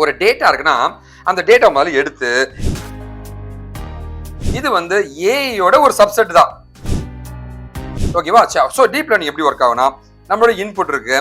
ஒரு டேட்டா இருக்குன்னா அந்த டேட்டா முதல்ல எடுத்து இது வந்து ஏஐயோட ஒரு சப்செட் தான். ஓகேவா? சோ டீப் லேர்னிங் எப்படி ஒர்க் ஆகும்னா நம்மளோட இன்புட் இருக்கு.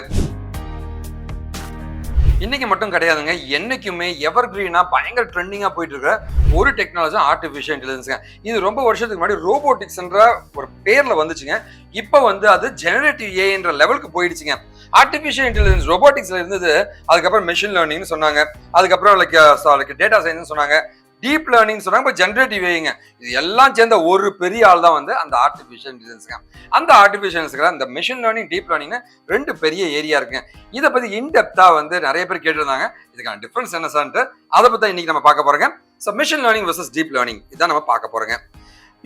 இன்னைக்கு மட்டும் கிடையாதுங்க, என்னைக்குமே எவர் கிரீனா பயங்கர ட்ரெண்டிங்கா போயிட்டு இருக்கிற ஒரு டெக்னாலஜி ஆர்டிஃபிஷியல் இன்டெலிஜென்ஸ்ங்க. இது ரொம்ப வருஷத்துக்கு முன்னாடி ரோபோட்டிக்ஸ்ன்ற ஒரு பேர்ல வந்துச்சுங்க. இப்போ வந்து அது ஜெனரேட்டிவ் ஏஐன்ற லெவலுக்கு போயிடுச்சுங்க. ஆர்டிஃபிஷியல் இன்டெலிஜென்ஸ் ரோபோட்டிக்ஸ்ல இருந்தது, அதுக்கப்புறம் மெஷின் லேர்னிங்னு சொன்னாங்க, அதுக்கப்புறம் லைக் டேட்டா சயின்ஸ் சொன்னாங்க, டீப் லேர்னிங் சொன்னாங்க, இப்போ ஜெனரேட்டிவ் ஏஐங்க. இது எல்லாம் சேர்ந்த ஒரு பெரிய ஆள் தான் வந்து அந்த ஆர்டிஃபிஷியல் இன்டெலிஜென்ஸ்ங்க. அந்த ஆர்டிஃபிஷியல் இன்டெலிஜென்ஸ் இந்த மெஷின் லேர்னிங் டீப் லேர்னிங்னு ரெண்டு பெரிய ஏரியா இருக்குங்க. இதை பத்தி இன்டெப்தா வந்து நிறைய பேர் கேட்டிருந்தாங்க. இதுக்கான டிஃபரன்ஸ் என்ன சார்ன்ட்டு அதை பத்தி இன்னைக்கு நம்ம பார்க்க போறோங்க. So machine learning versus deep learning இதான் நம்ம பார்க்க போறோங்க.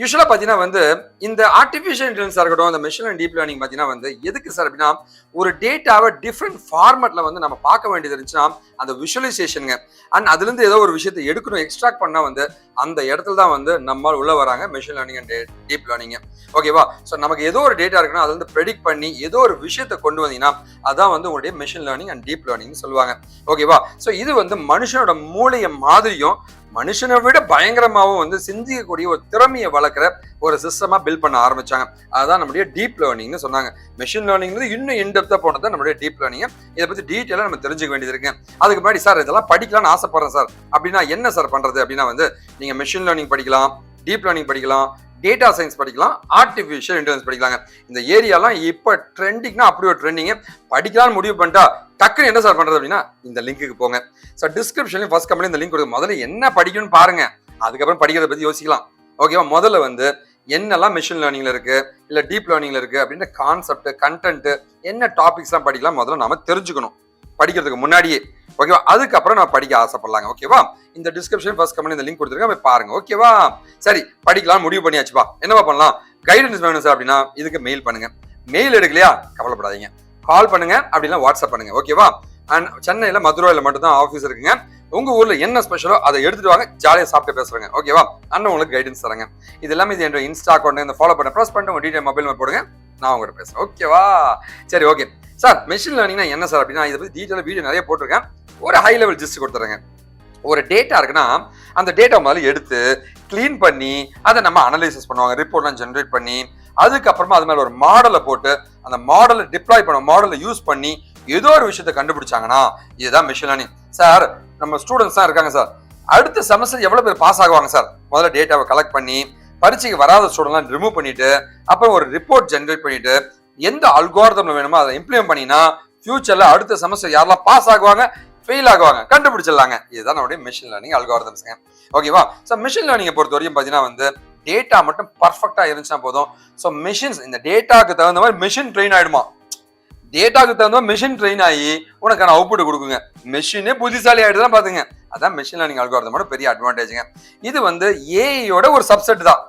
யூஸ்வலா பாத்தீங்கன்னா வந்து இந்த ஆர்டிஃபிஷியல் இன்டெலிஜென்ஸ் இருக்கட்டும், இந்த மெஷின் அண்ட் டீப் லேர்னிங் பாத்தீங்கன்னா வந்து எதுக்கு சார் அப்படின்னா, ஒரு டேட்டாவை டிஃப்ரெண்ட் ஃபார்மேட்ல வந்து நம்ம பார்க்க வேண்டியது இருந்துச்சுன்னா அந்த விஷுவலைசேஷனுங்க. அண்ட் அதுல இருந்து ஏதோ ஒரு விஷயத்தை எடுக்கணும், எக்ஸ்ட்ராக்ட் பண்ணா வந்து அந்த இடத்துல தான் வந்து நம்ம உள்ள வராங்க machine learning and deep learning. ஓகேவா? ஸோ நமக்கு ஏதோ ஒரு டேட்டா இருக்குன்னா அது வந்து ப்ரெடிக்ட் பண்ணி ஏதோ ஒரு விஷயத்தை கொண்டு வந்தீங்கன்னா அதான் வந்து உங்களுடைய machine learning and deep learning சொல்லுவாங்க. ஓகேவா? ஸோ இது வந்து மனுஷனோட மூளைய மாதிரியும் மனுஷனை விட பயங்கரமாகவும் வந்து சிந்திக்கக்கூடிய ஒரு திறமையை வளர்க்குற ஒரு சிஸ்டமா பில்ட் பண்ண ஆரம்பிச்சாங்க. அதுதான் நம்மளுடைய டீப் லேர்னிங்னு சொன்னாங்க. மெஷின் லேர்னிங் இன்னும் இன்டெப்தா போனது நம்மளுடைய டீப் லேர்னிங். இதை பத்தி டீட்டெயிலாக நம்ம தெரிஞ்சுக்க வேண்டியது இருக்கு. அதுக்கு முன்னாடி சார் இதெல்லாம் படிக்கலாம்னு ஆசைப்படுறேன் சார் அப்படின்னா என்ன சார் பண்றது அப்படின்னா வந்து நீங்க மெஷின் லேர்னிங் படிக்கலாம், டீப் லேர்னிங் படிக்கலாம், டேட்டா சயின்ஸ் படிக்கலாம், ஆர்டிஃபிஷியல் இன்டெலிஜென்ஸ் படிக்கலாங்க. இந்த ஏரியாலாம் இப்போ ட்ரெண்டிங்னா அப்படி ஒரு ட்ரெண்டிங். படிக்கலாம்னு முடிவு பண்ணிட்டா டக்குன்னு என்ன சார் பண்றது அப்படின்னா இந்த லிங்க்குக்கு போங்க. ஸோ டிஸ்கிரிப்ஷன்ல ஃபர்ஸ்ட் கமெண்ட் இந்த லிங்க் கொடுங்க. முதல்ல என்ன படிக்கணும்னு பாருங்க, அதுக்கப்புறம் படிக்கிறத பத்தி யோசிக்கலாம். ஓகேவா? முதல்ல வந்து என்னெல்லாம் மெஷின் லேர்னிங்ல இருக்கு இல்ல டீப் லேர்னிங்ல இருக்கு அப்படின்ற கான்செப்ட், கண்டென்ட், என்ன டாபிக்ஸ்லாம் படிக்கலாம் முதல்ல நாம தெரிஞ்சுக்கணும் படிக்கிறதுக்கு முன்னாடியே. ஓகேவா? அதுக்கப்புறம் நான் படிக்க ஆசைப்படலாங்க. ஓகேவா? இந்த டிஸ்கிரிப்ஷன் ஃபர்ஸ்ட் கமெண்ட் இந்த லிங்க் கொடுத்துருக்கேன், போய் பாருங்க. ஓகேவா? சரி, படிக்கலாம் முடிவு பண்ணியாச்சுப்பா. என்னவா பண்ணலாம்? கைடன்ஸ் வேணும் சார் அப்படின்னா இதுக்கு மெயில் பண்ணுங்க. மெயில் எடுக்கலையா கவலைப்படாதீங்க, கால் பண்ணுங்க, அப்படின்னா வாட்ஸ்அப் பண்ணுங்க. ஓகேவா? அண்ட் சென்னையில மதுரவாயில மட்டும் தான் ஆஃபீஸ் இருக்குங்க. உங்க ஊர்ல என்ன ஸ்பெஷலோ அதை எடுத்துட்டு வாங்க, ஜாலியா சாப்பிட்டு பேசுறேங்க. ஓகேவா? அண்ணன் உங்களுக்கு கைடன்ஸ் தரங்க. இது எல்லாமே இது என்னோட இன்ஸ்டா அக்கௌண்ட் இந்த ஃபாலோ பண்ண ப்ரெஸ் பண்ணிட்டு உங்க டீடைல் மொபைல் போடுங்க, நான் உங்கள்கிட்ட பேசுறேன். ஓகேவா? சரி, ஓகே சார். மெஷின் லேர்னிங்னா என்ன சார் அப்படின்னா இதை பத்தி டீட்டெயிலாக வீடியோ நிறைய போட்டிருக்கேன். ஒரு ஹை லெவல் ஜிஸ்ட் கொடுத்துறேங்க. ஒரு டேட்டா இருக்குன்னா அந்த டேட்டா முதல்ல எடுத்து கிளீன் பண்ணி அதை நம்ம அனலைசிஸ் பண்ணுவாங்க, ரிப்போர்ட்லாம் ஜென்ரேட் பண்ணி அதுக்கப்புறமா அது மேல ஒரு மாடலை போட்டு அந்த மாடலை டிப்ளாய் பண்ணுவோம். மாடலை யூஸ் பண்ணி ஏதோ ஒரு விஷயத்தை கண்டுபிடிச்சாங்கன்னா இதுதான் மெஷின் லேர்னிங். சார் நம்ம ஸ்டூடெண்ட்ஸ் தான் இருக்காங்க சார், அடுத்த செமஸ்டர் எவ்வளவு பேர் பாஸ் ஆகுவாங்க சார்? முதல்ல டேட்டாவை கலெக்ட் பண்ணி பரீட்சைக்கு வராத ஸ்டூடெண்ட்லாம் ரிமூவ் பண்ணிட்டு அப்புறம் ஒரு ரிப்போர்ட் ஜென்ரேட் பண்ணிட்டு எந்த அல்காரிதம் வேணுமோ அதை இம்ப்ளிமெண்ட் பண்ணினா ஃபியூச்சர்ல அடுத்த செமஸ்டர் யாரெல்லாம் பாஸ் ஆகுவாங்க ஃபெயில் ஆகுவாங்க கண்டுபிடிச்சிடலாங்க. இதுதான் நம்மளுடைய மெஷின் லேர்னிங் அல்காரிதம்ஸ்ங்க. ஓகேவா? ஸோ மெஷின் லேர்னிங்கை பொறுத்த வரைக்கும் பார்த்தீங்கன்னா வந்து டேட்டா மட்டும் பர்ஃபெக்டா இருந்துச்சுன்னா போதும். ஸோ மெஷின்ஸ் இந்த டேட்டாக்கு தகுந்த மாதிரி மெஷின் ட்ரெயின் ஆயிடுமா, டேட்டாக்கு தகுந்த மாதிரி மெஷின் ட்ரெயின் ஆகி உனக்கான அவுட்புட் கொடுக்குங்க. மெஷினே புத்திசாலி ஆயிடுதான் பாத்துங்க. அதான் மெஷின் லேர்னிங் அல்காரிதமோட பெரிய அட்வான்டேஜ்ங்க. இது வந்து ஏஐயோட ஒரு சப்செட் தான்.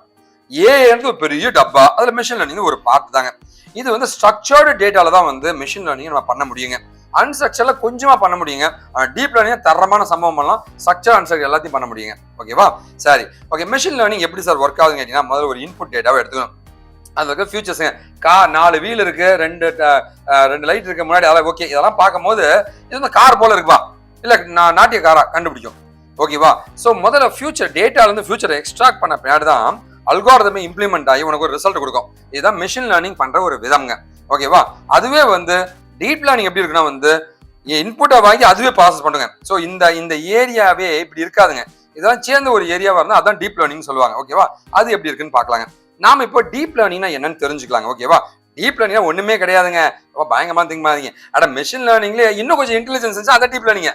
ஏஐன்றது ஒரு பெரிய டப்பா, அதுல மெஷின் லேர்னிங் ஒரு பார்ட் தாங்க. இது வந்து ஸ்ட்ரக்சர்டு டேட்டால தான் வந்து மெஷின் லேர்னிங் நம்ம பண்ண முடியுங்க. அன்ஸ்ட்ரக்சர்ல கொஞ்சமா பண்ண முடியுங்க. டீப் லேர்னிங் தரமான சம்பவம் பண்ணலாம், ஸ்ட்ரக்சர் அன்ஸ்ட்ரக்சர் எல்லாத்தையும் பண்ண முடியுங்க. ஓகேவா? சரி, ஓகே. மெஷின் லேர்னிங் எப்படி சார் ஒர்க் ஆகுதுன்னு கேட்டீங்கன்னா முதல்ல ஒரு இன்புட் டேட்டாவை எடுத்துக்கணும். அதுக்கு ஃபியூச்சர்ஸுங்க, 4 வீல் இருக்கு, 2 லைட் இருக்கு முன்னாடி, அதெல்லாம் ஓகே. இதெல்லாம் பார்க்கும்போது இது வந்து கார் போல இருக்குப்பா, இல்ல நாட்டிய காரா கண்டுபிடிக்கும். ஓகேவா? ஸோ முதல்ல ஃபியூச்சர் டேட்டால இருந்து ஃபியூச்சரை எக்ஸ்ட்ராக்ட் பண்ண பின்னாடி தான் அல்காரிதமே இம்ப்ளிமெண்ட் ஆகி உனக்கு ஒரு ரிசல்ட் கொடுக்கும். இதுதான் மெஷின் லேர்னிங் பண்ற ஒரு விதம்ங்க. ஓகேவா? அதுவே வந்து டீப் லேர்னிங் எப்படி இருக்குன்னா வந்து இன்புட்டை வாங்கி அதுவே ப்ராசஸ் பண்ணுங்க. ஸோ இந்த ஏரியாவே இப்படி இருக்காதுங்க. இதெல்லாம் சேர்ந்த ஒரு ஏரியாவா இருந்தா அதான் டீப் லேர்னிங் சொல்லுவாங்க. ஓகேவா? அது எப்படி இருக்குன்னு பார்க்கலாங்க. நாம இப்போ டீப் லேர்னிங்னா என்னன்னு தெரிஞ்சுக்கலாங்க. ஓகேவா? டீப் லேர்னிங் ஒண்ணுமே கிடையாதுங்க, பயங்கரமா திங்க் பண்ணாதீங்க. அட மெஷின் லேர்னிங்ல இன்னும் கொஞ்சம் இன்டெலிஜென்ஸ் இருந்துச்சு, அதான் deep learning.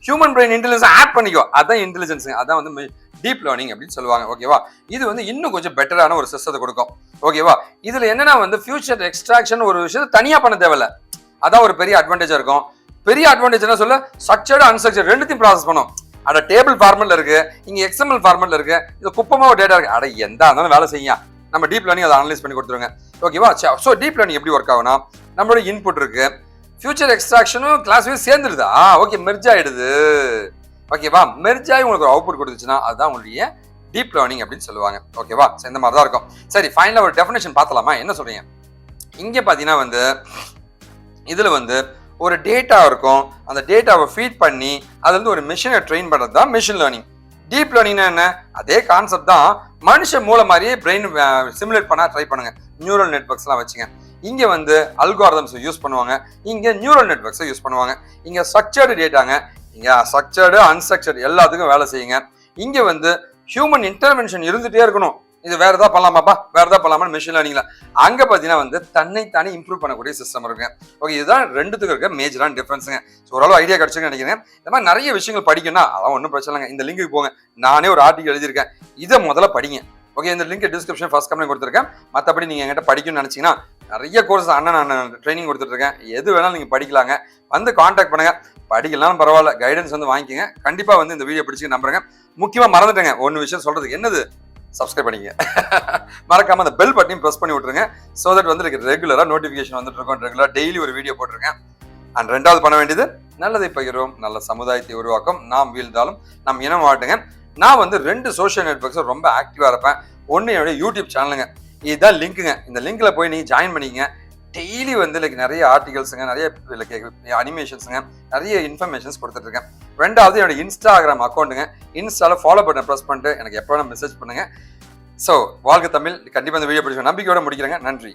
Human brain intelligence add பண்ணிக்கோ, அதான் இன்டெலிஜென்ஸ். அதான் வந்து டீப் லேர்னிங் அப்படின்னு சொல்லுவாங்க. ஓகேவா? இது வந்து இன்னும் கொஞ்சம் பெட்டரான ஒரு சிஸ்டத்தை கொடுக்கும். ஓகேவா? இதுல என்னன்னா வந்து ஃபியூச்சர் எக்ஸ்ட்ராக்ஷன் ஒரு விஷயத்தை தனியா பண்ண தேவையில்ல, அதான் ஒரு பெரிய அட்வான்டேஜா இருக்கும். பெரிய அட்வான்டேஜ் என்ன சொல்ல, ஸ்ட்ரக்சர்டு அன்ஸ்ட்ரக்சர்டு ரெண்டுத்தையும் ப்ராசஸ் பண்ணும். அட டேபிள் ஃபார்மெட்ல இருக்கு, இங்க எக்ஸ்எம்எல் ஃபார்மெட்ல இருக்கு, இது குப்பமா ஒரு டேட்டா இருக்கு, அட எந்த இருந்தாலும் வேலை செய்யும். நம்ம டீப் லேர்னிங் அதை அனலைஸ் பண்ணி கொடுத்துருங்க. ஓகேவா? ஸோ டீப் லேர்னிங் எப்படி ஒர்க் ஆகும்னா நம்மளோட இன்புட் இருக்கு, ஃபியூச்சர் எக்ஸ்ட்ராக்ஷனும் கிளாஸும் சேர்ந்துருதா, ஓகே, மெர்ஜ் ஆயிடுது. ஓகேவா? மெர்ஜ் ஆகி உங்களுக்கு ஒரு அவுட்புட் கொடுத்துச்சுன்னா அதுதான் உங்களுடைய டீப் லேர்னிங் அப்படின்னு சொல்லுவாங்க. ஓகேவா? இந்த மாதிரி தான் இருக்கும். சரி, ஃபைனலா ஒரு டெஃபினேஷன் பார்த்தலாமா? என்ன சொல்றீங்க? இங்க பாத்தீங்கன்னா வந்து இதுல வந்து ஒரு டேட்டா இருக்கும், அந்த டேட்டாவை ஃபீட் பண்ணி அதுல இருந்து ஒரு மிஷினை ட்ரெயின் பண்றது தான் மிஷின் லேர்னிங். டீப் லேர்னிங்னா என்ன? அதே கான்செப்ட் தான். மனுஷ மூளை மாதிரியே பிரெயின் சிமுலேட் பண்ண ட்ரை பண்ணுங்க. நியூரல் நெட்வொர்க்ஸ்லாம் வச்சுங்க. இங்க வந்து அல்காரிதம்ஸ் யூஸ் பண்ணுவாங்க, இங்க நியூரல் நெட்வொர்க்ஸை யூஸ் பண்ணுவாங்க. இங்க ஸ்ட்ரக்சர்டு டேட்டாங்க, இங்க ஸ்ட்ரக்சர்டு அன்ஸ்ட்ரக்சர்டு எல்லாத்துக்கும் வேலை செய்யுங்க. இங்க வந்து ஹியூமன் இன்டர்வென்ஷன் இருந்துட்டே இருக்கணும். இது வேற ஏதாவது பண்ணலாமாப்பா, வேற ஏதாவது பண்ணலாமா மிஷின் லேர்னிங்ல. அங்க பாத்தீங்கன்னா வந்து தன்னைத்தானே இம்ப்ரூவ் பண்ணக்கூடிய சிஸ்டம் இருக்குங்க. ஓகே, இதுதான் ரெண்டுத்துக்கு இருக்க மேஜரான டிஃபரன்ஸுங்க. ஓரளவு ஐடியா கிடைச்சுன்னு நினைக்கிறேன். இந்த மாதிரி நிறைய விஷயங்கள் படிக்கணும்னா அதான் ஒன்றும் பிரச்சனை இல்லைங்க. இந்த லிங்க்கு போங்க, நானே ஒரு ஆர்டிகல் எழுதியிருக்கேன், இதை முதல்ல படிங்க. ஓகே, இந்த லிங்க் டிஸ்கிரிப்ஷன் ஃபர்ஸ்ட் கமெண்ட் கொடுத்துருக்கேன். மற்றபடி நீங்க என்கிட்ட படிக்கணும்னு நினைச்சீங்கன்னா நிறைய கோர்ஸ் நான் ட்ரைனிங் கொடுத்துட்டு இருக்கேன், எது வேணாலும் நீங்க படிக்கலாங்க. வந்து கான்டாக்ட் பண்ணுங்க. படிக்கலாம் பரவாயில்ல, கைடன்ஸ் வந்து வாங்கிக்கங்க. கண்டிப்பா வந்து இந்த வீடியோ பிடிச்சி நம்புறேங்க. முக்கியமா மறந்துட்டேங்க ஒன்னு விஷயம் சொல்றதுக்கு, என்னது? சப்ஸ்கிரைப் பண்ணிங்க. மறக்காம அந்த பெல் பட்டனையும் பிரஸ் பண்ணி விட்டுருங்க. சோ தட் வந்து ரெகுலரா நோட்டிபிகேஷன் வந்துட்டு இருக்கும். ரெகுலரா டெய்லி ஒரு வீடியோ போட்டிருக்கேன். அண்ட் ரெண்டாவது பண்ண வேண்டியது, நல்லதை பகிர்வோம், நல்ல சமுதாயத்தை உருவாக்கும், நாம் வீழ்ந்தாலும் நம் இனம் வாட்டுங்க. நான் வந்து 2 சோஷியல் நெட்வொர்க்ஸ் ரொம்ப ஆக்டிவா இருப்பேன். ஒன்னு என்னுடைய யூடியூப் சேனலுங்க, இதுதான் லிங்க்குங்க. இந்த லிங்க்ல போய் நீங்க ஜாயின் பண்ணிக்கங்க. டெய்லி வந்து நிறைய ஆர்டிகல்ஸுங்க, நிறைய அனிமேஷன்ஸுங்க, நிறைய இன்ஃபர்மேஷன்ஸ் கொடுத்துட்டு இருக்கேன். ரெண்டாவது என்னோட இன்ஸ்டாகிராம் அக்கௌண்ட்டுங்க. இன்ஸ்டால ஃபாலோ பட்டன் ப்ரெஸ் பண்ணிட்டு எனக்கு எப்போ வேணா மெசேஜ் பண்ணுங்க. ஸோ வாழ்க தமிழ். கண்டிப்பாக இந்த வீடியோ பிடிச்ச நம்பிக்கையோட முடிக்கிறேங்க. நன்றி.